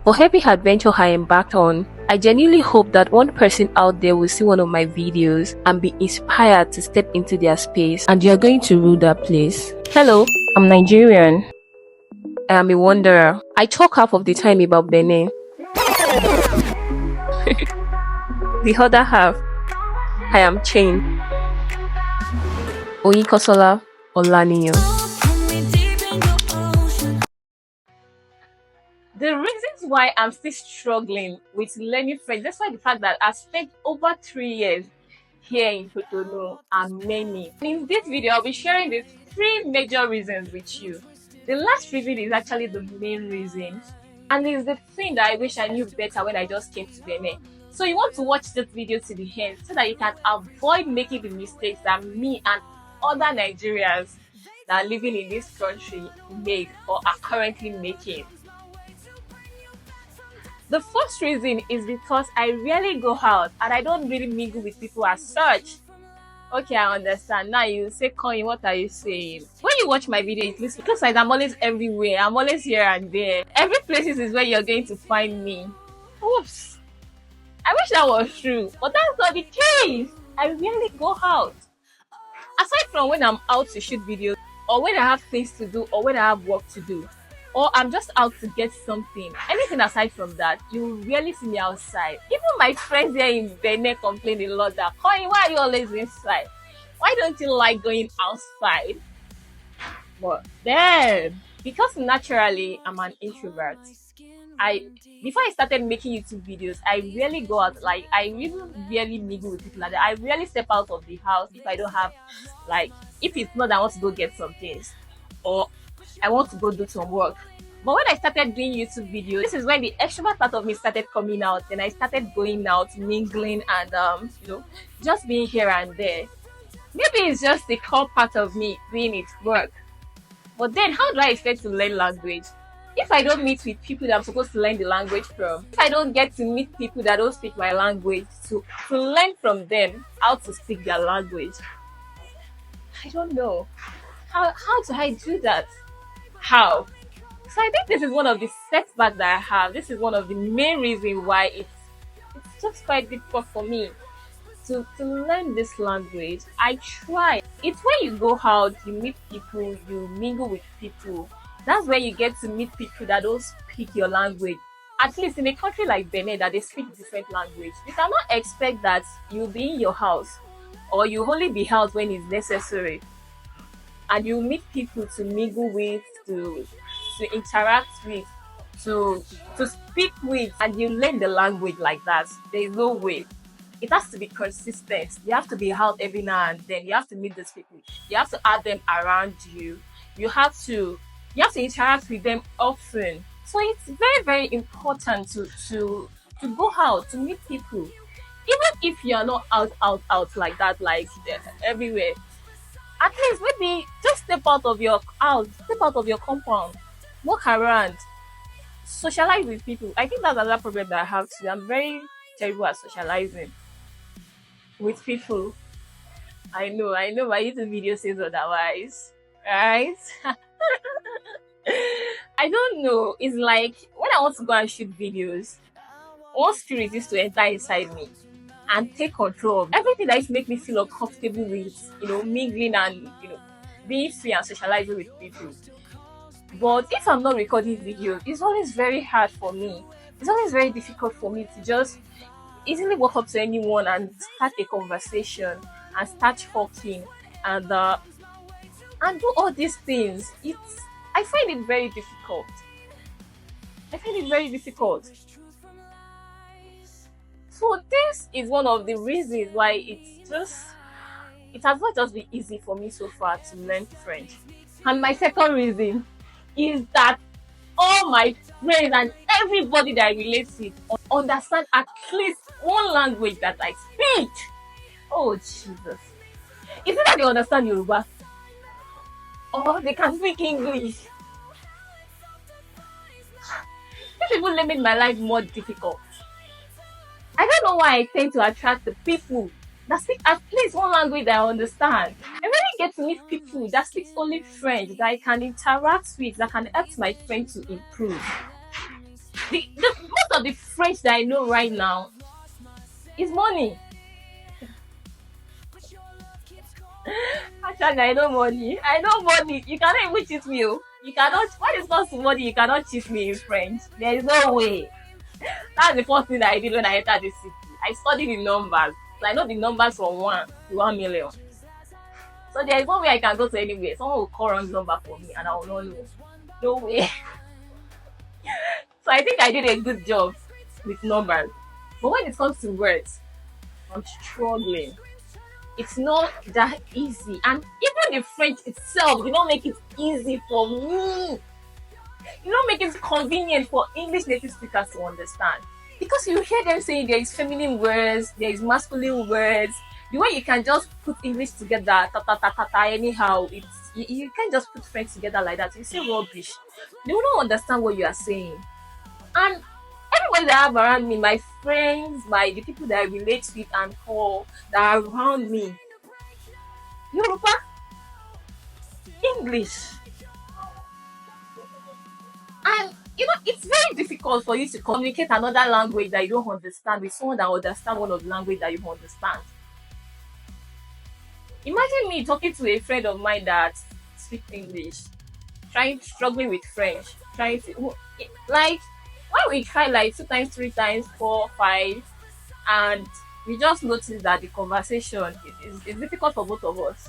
For every adventure I embarked on, I genuinely hope that one person out there will see one of my videos and be inspired to step into their space, and you're going to rule that place. Hello, I'm Nigerian. I am a wanderer. I talk half of the time about Benin. The other half, I am chained. Oyinkosola Olaniyan. The reasons why I'm still struggling with learning French, despite the fact that I've spent over 3 years here in Cotonou, are many. In this video, I'll be sharing the 3 major reasons with you. The last reason is actually the main reason, and it's the thing that I wish I knew better when I just came to Benin. So you want to watch this video to the end so that you can avoid making the mistakes that me and other Nigerians that are living in this country made or are currently making. The first reason is because I rarely go out and I don't really mingle with people as such. Okay, I understand. Now you say, Kanyin, what are you saying? When you watch my video, it looks like I'm always everywhere. I'm always here and there. Every place is where you're going to find me. Oops. I wish that was true, but that's not the case. I rarely go out. Aside from when I'm out to shoot videos, or when I have things to do, or when I have work to do, or I'm just out to get something. Anything aside from that, you rarely see me outside. Even my friends here in Benin complain a lot that, Kanyin, why are you always inside? Why don't you like going outside? But then, because naturally I'm an introvert, before I started making YouTube videos, I rarely go out. Like, I really rarely mingle with people like that. I rarely step out of the house if I don't have, like, if it's not that I want to go get some things, or I want to go do some work. But when I started doing YouTube videos, this is when the extrovert part of me started coming out, and I started going out, mingling, and just being here and there. Maybe it's just the core part of me doing its work. But then, how do I expect to learn language if I don't meet with people that I'm supposed to learn the language from? If I don't get to meet people that don't speak my language to learn from them how to speak their language? I don't know. How do I do that? How? So I think this is one of the setbacks that I have. This is one of the main reasons why it's just quite difficult for me to learn this language. I try. It's when you go out, you meet people, you mingle with people. That's where you get to meet people that don't speak your language. At least in a country like Benin that they speak different language, you cannot expect that you'll be in your house or you only be out when it's necessary. And you meet people to mingle with, to interact with, to speak with, and you learn the language like that. There's no way. It has to be consistent. You have to be out every now and then. You have to meet these people. You have to add them around you. You have to interact with them often. So it's very, very important to go out, to meet people. Even if you're not out like that, like everywhere. At least maybe just step out of your house, step out of your compound, walk around, socialize with people. I think that's another problem that I have too. I'm very terrible at socializing with people. I know, my YouTube video says otherwise, right? I don't know. It's like when I want to go and shoot videos, one spirit is to enter inside me and take control of everything that is make me feel uncomfortable with, mingling and, being free and socializing with people. But if I'm not recording videos, it's always very hard for me. It's always very difficult for me to just easily walk up to anyone and start a conversation and start talking and do all these things. I find it very difficult. So this is one of the reasons why it has not just been easy for me so far to learn French. And my second reason is that all my friends and everybody that I relate with understand at least one language that I speak. Oh Jesus. Is it that they understand Yoruba? Or they can speak English? This even made my life more difficult. I don't know why I tend to attract the people that speak at least one language that I understand. I really get to meet people that speak only French, that I can interact with, that can help my French to improve. The French that I know right now is money. Actually, I know money. I know money. You cannot even cheat me. Oh. You cannot. When it comes to money, you cannot cheat me in French. There is no way. That's the first thing that I did when I entered the city. I studied the numbers. So I know the numbers from 1 to 1 million. So there is no way I can go to anywhere. Someone will call wrong number for me and I will not know. No way. So I think I did a good job with numbers. But when it comes to words, I'm struggling. It's not that easy. And even the French itself, you don't make it easy for me. You don't make it convenient for English native speakers to understand. Because you hear them saying there is feminine words, there is masculine words. The way you can just put English together, ta ta ta ta ta, anyhow, you can't just put French together like that. You say rubbish. They will not understand what you are saying. And everybody that I have around me, my friends, the people that I relate with and call that are around me, Yoruba, English. And it's very difficult for you to communicate another language that you don't understand with someone that understands one of the language that you understand. Imagine me talking to a friend of mine that speaks English, struggling with French, trying to like when we try like 2 times, 3 times, 4, 5, and we just notice that the conversation is difficult for both of us.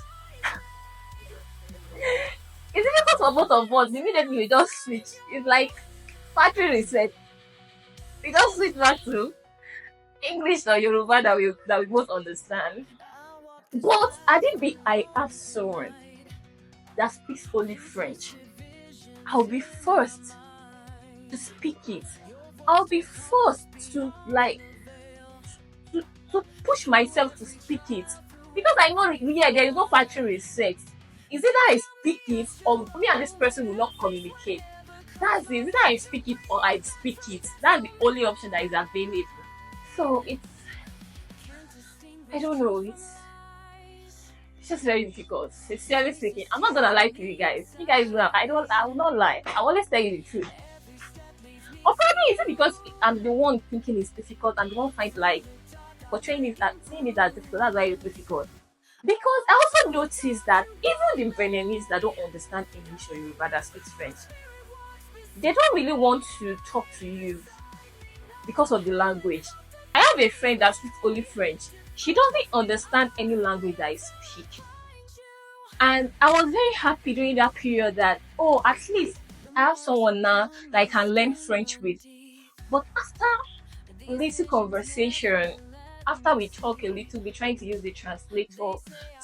It's difficult for both of us. Immediately we just switch. It's like factory reset. We just switch back to English or Yoruba that we both understand. But I have someone that speaks only French. I'll be forced to speak it. I'll be forced to to push myself to speak it. Because I know there is no factory reset. Is either I speak it or me and this person will not communicate. That's it. Is either I speak it or I speak it. That's the only option that is available. So I don't know, it's just very difficult. Sincerely speaking, I'm not gonna lie to you guys. You guys know I will not lie. I always tell you the truth. Or probably is it because I'm the one thinking it's difficult and the one find like portraying it that seeing it as difficult, that's why it's difficult. Because I also noticed that even the Beninese that don't understand English or Yoruba that speaks French, they don't really want to talk to you because of the language. I have a friend that speaks only French. She doesn't understand any language that I speak. And I was very happy during that period that, oh, at least I have someone now that I can learn French with. But after little conversation, after we talk a little bit, trying to use the translator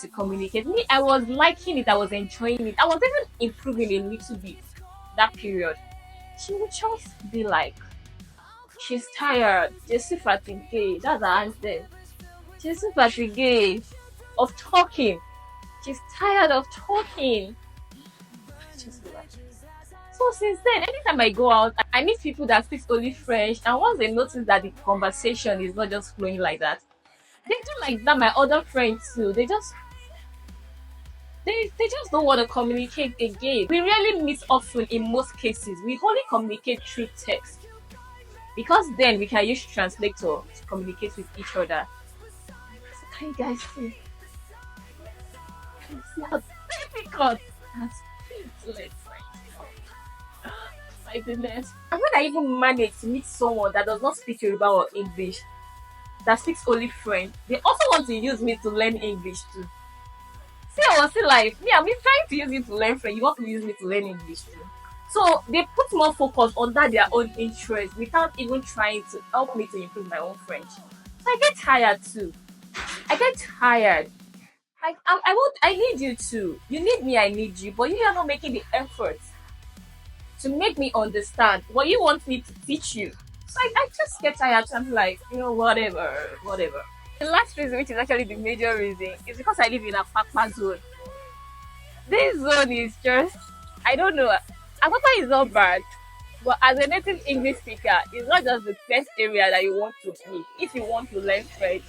to communicate, me, I was liking it, I was enjoying it. I was even improving a little bit that period. She would just be like, she's tired. Je suis fatiguée. That's her answer. Je suis fatiguée of talking. She's tired of talking. Just be like, so since then, anytime I go out, I meet people that speak only French, and once they notice that the conversation is not just flowing like that, they do like that. My other friends too, they just don't want to communicate again. We rarely meet often in most cases. We only communicate through text because then we can use translator to communicate with each other. So can you guys see? Can you see how difficult that's been? My goodness. And when I even manage to meet someone that does not speak Yoruba or English, that speaks only French, they also want to use me to learn English too. See, I was still like, me, I'm trying to use you to learn French. You want to use me to learn English too. So they put more focus on that their own interest without even trying to help me to improve my own French. So I get tired too. I get tired. I need you too. You need me, I need you. But you are not making the effort to make me understand what you want me to teach you. So I just get tired. So I'm like, whatever. The last reason, which is actually the major reason, is because I live in a Apapa zone. This zone is just, I don't know. Apapa is not bad, but as a native English speaker, it's not just the best area that you want to be if you want to learn French.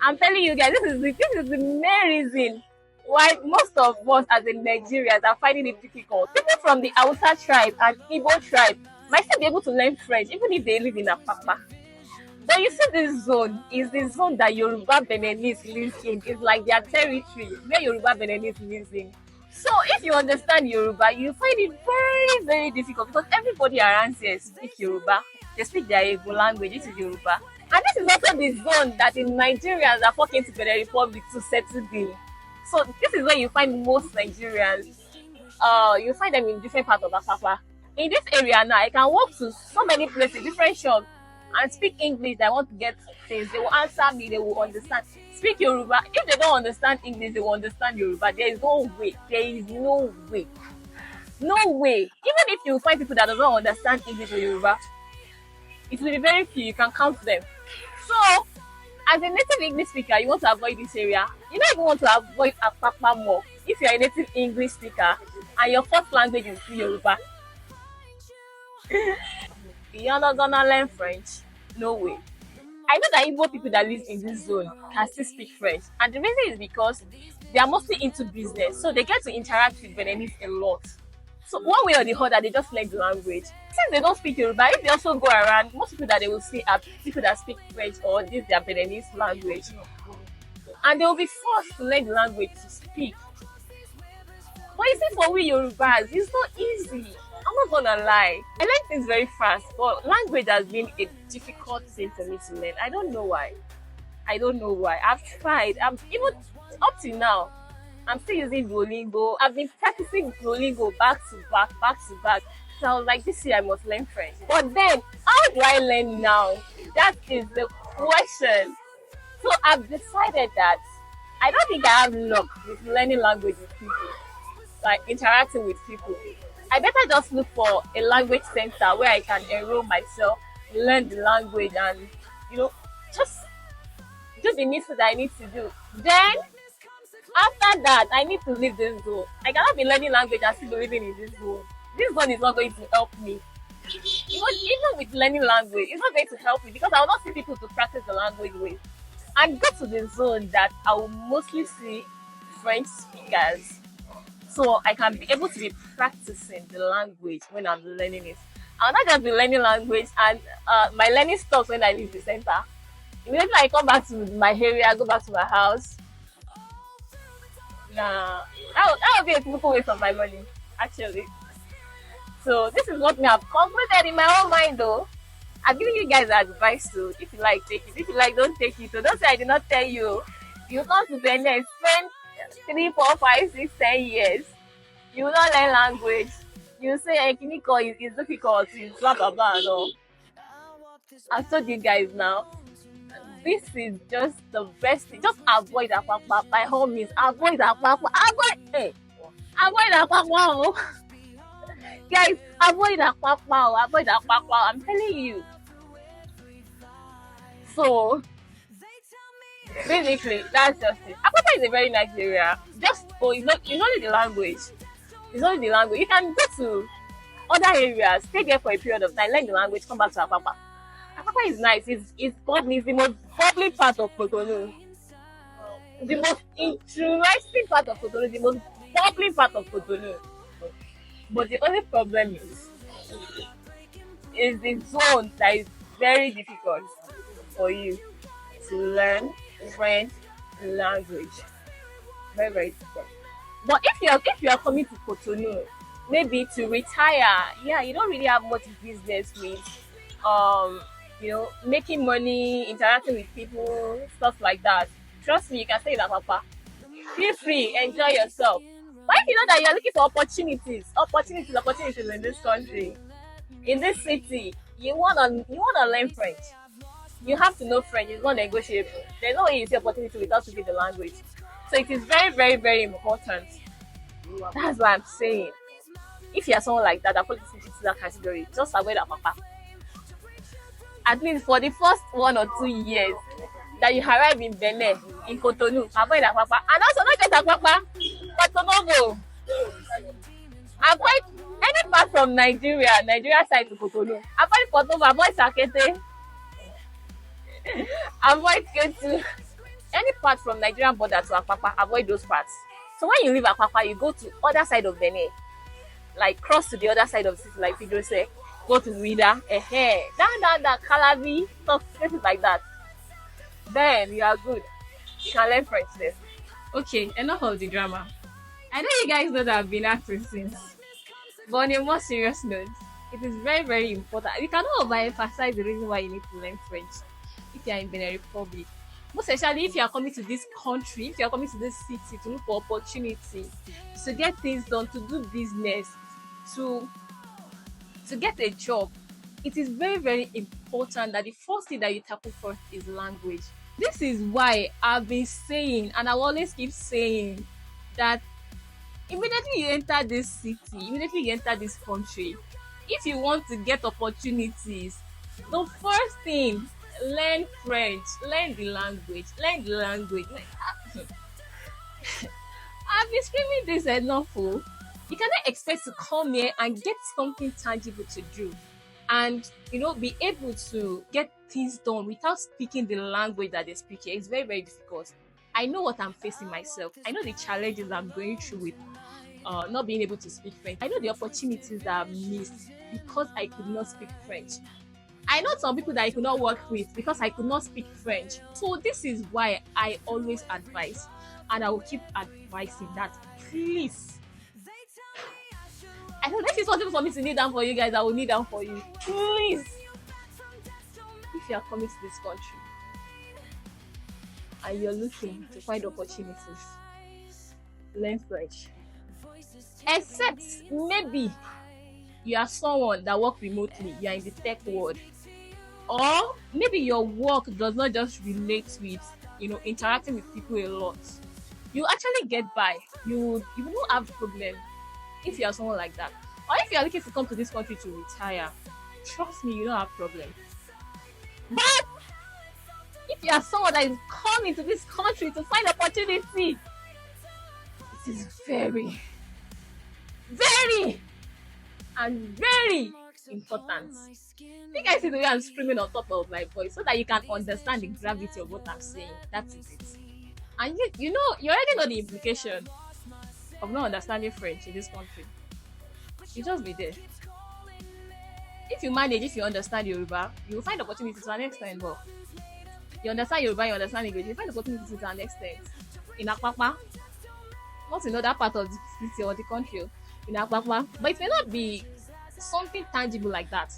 I'm telling you guys, this is the main reason why most of us as in Nigerians are finding it difficult. People from the Hausa tribe and Igbo tribe might still be able to learn French even if they live in Apapa. But you see, this zone is the zone that Yoruba Beninese lives in. It's like their territory where Yoruba Beninese lives in. So if you understand Yoruba, you find it very, very difficult because everybody around here speak Yoruba. They speak their Igbo language, which is Yoruba. And this is also the zone that the Nigerians are fucking to Benin Republic to settle in. So this is where you find most Nigerians. You find them in different parts of Apapa. In this area now, I can walk to so many places, different shops, and speak English. I want to get things. They will answer me. They will understand. Speak Yoruba. If they don't understand English, they will understand Yoruba. There is no way. There is no way. No way. Even if you find people that don't understand English or Yoruba, it will be very few. You can count them. So, as a native English speaker, you want to avoid this area. You don't even want to avoid Apapa more. If you're a native English speaker and your first language is Yoruba, you're not gonna learn French. No way. I know that Igbo people that live in this zone can still speak French, and the reason is because they are mostly into business, so they get to interact with Beninese a lot. So one way or the other, they just learn the language. Since they don't speak Yoruba, if they also go around, most people that they will see are people that speak French or this their Beninese language, and they will be forced to learn the language to speak. But you see, for we Yorubas, it's not easy. I'm not gonna lie. I learn things very fast, but language has been a difficult thing for me to learn. I don't know why. I don't know why. I've tried. I'm even up to now. I'm still using Duolingo. I've been practicing Duolingo back to back, back to back. So I was like, this year I must learn French. But then, how do I learn now? That is the question. So I've decided that I don't think I have luck with learning language with people, like interacting with people. I better just look for a language center where I can enroll myself, learn the language, and just do the needs that I need to do. Then after that, I need to leave this zone. I cannot be learning language and still be living in this zone. This zone is not going to help me. Even with learning language, it's not going to help me because I will not see people to practice the language with. And go to the zone that I will mostly see French speakers. So I can be able to be practicing the language when I'm learning it. I'll not just be learning language and my learning stops when I leave the center. Immediately I come back to my area, go back to my house. Nah, that would be a typical waste of my money, actually. So this is what me have concluded in my own mind though. I'm giving you guys advice too. If you like, take it. If you like, don't take it. So don't say I did not tell you. You come to Benin and spend 3, 4, 5, 6, 10 years. You will not learn language. You say Ekiniko is difficult, it's blah blah blah. No. I've told you guys now. This is just the best thing. Just avoid Apapa by all means. Avoid Apapa. Avoid Apapa. Guys, avoid Apapa. Avoid Apapa. I'm telling you. So basically, that's just it. Apapa is a very nice area. It's only the language. It's only the language. You can go to other areas, stay there for a period of time, learn the language, come back to Apapa. Apapa is nice. It's bubbly. It's the most bubbly part of Cotonou. The most interesting part of Cotonou. The most bubbly part of Cotonou. But the only problem is the zone that is very difficult for you to learn French language. Very, very difficult. But if you are coming to Cotonou, maybe to retire, yeah, you don't really have much business with making money, interacting with people, stuff like that. Trust me, you can stay in Apapa. Feel free, enjoy yourself. But if you know that you're looking for opportunities in this country, in this city, you wanna learn French. You have to know French. It's not negotiable. There's no way you see opportunity without speaking the language. So it is very, very, very important. That's what I'm saying. If you're someone like that falls into that category, just avoid Apapa. At least for the first 1 or 2 years that you arrive in Benin, in Cotonou, avoid Apapa. And also not just Apapa, Cotonou. Avoid any part from Nigeria side to Cotonou. Avoid Cotonou, avoid Sakete. Avoid Ketu. Any part from Nigerian border to Apapa, avoid those parts. So when you leave Apapa, you go to other side of Benin, like cross to the other side of the city, like Pedro said. go to Wida, down, Calabi, stuff, places like that. Then you are good. You can learn French there. Okay, enough of the drama. I know you guys know that I've been acting since, but on a more serious note, it is very, very important. You cannot overemphasize the reason why you need to learn French if you are in Benin Republic. Most especially if you are coming to this country, if you are coming to this city to look for opportunity, to get things done, to do business, to get a job. It is very, very important that the first thing that you tackle first is language. This is why I've been saying, and I will always keep saying, that immediately you enter this city, immediately you enter this country, if you want to get opportunities, the first thing, learn French, learn the language, learn the language. I've been screaming this enough. Oh. You cannot expect to come here and get something tangible to do and be able to get things done without speaking the language that they speak here. It's very, very difficult. I know what I'm facing myself. I know the challenges I'm going through with not being able to speak French. I know the opportunities that I've missed because I could not speak French. I know some people that I could not work with because I could not speak French. So this is why I always advise, and I will keep advising that please. I don't know if it's possible for me to kneel down for you guys. I will kneel down for you. Please. If you are coming to this country and you're looking to find opportunities, learn French. Except maybe you are someone that works remotely, you are in the tech world, or maybe your work does not just relate with interacting with people a lot. You actually get by. You won't have problem if you are someone like that. Or if you are looking to come to this country to retire, trust me, you don't have problem. But if you are someone that is coming to this country to find opportunity, it is very, very, and very important. You guys see the way I'm screaming on top of my voice so that you can understand the gravity of what I'm saying. That's it. And you already know the implication of not understanding French in this country. You just be there. If you understand Yoruba, you will find opportunities to an extent. But you understand Yoruba, you understand English, you find opportunities to an extent. In Akpakpa, not in other part of the city or the country, in Akpakpa. But it may not be something tangible like that.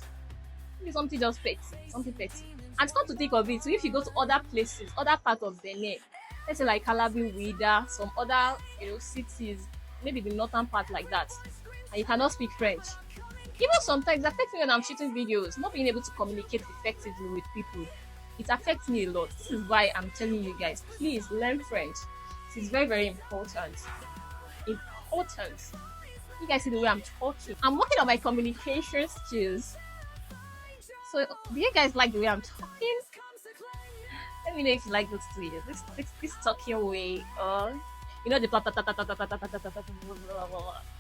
Maybe something just petty, something petty. And come to think of it, so if you go to other places, other parts of Benin, let's say like Calabi, Wida, some other cities, maybe the northern part like that, and you cannot speak French. Even sometimes it affects me when I'm shooting videos, not being able to communicate effectively with people. It affects me a lot. This is why I'm telling you guys, please learn French. It is very, very important. Important. You guys see the way I'm talking. I'm working on my communication skills. So do you guys like the way I'm talking? Let me know if you like this video. This talking way, the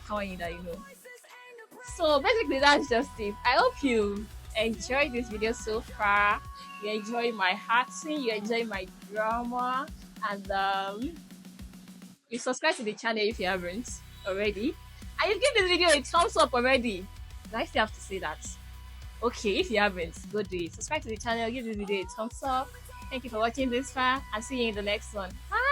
Kanyin that So basically that's just it. I hope you enjoyed this video so far. You enjoy my acting, you enjoy my drama, and you subscribe to the channel if you haven't already. And you give this video a thumbs up already. Do I still have to say that? Okay, if you haven't, go do it. Subscribe to the channel, give this video a thumbs up. Thank you for watching this far, and see you in the next one. Bye!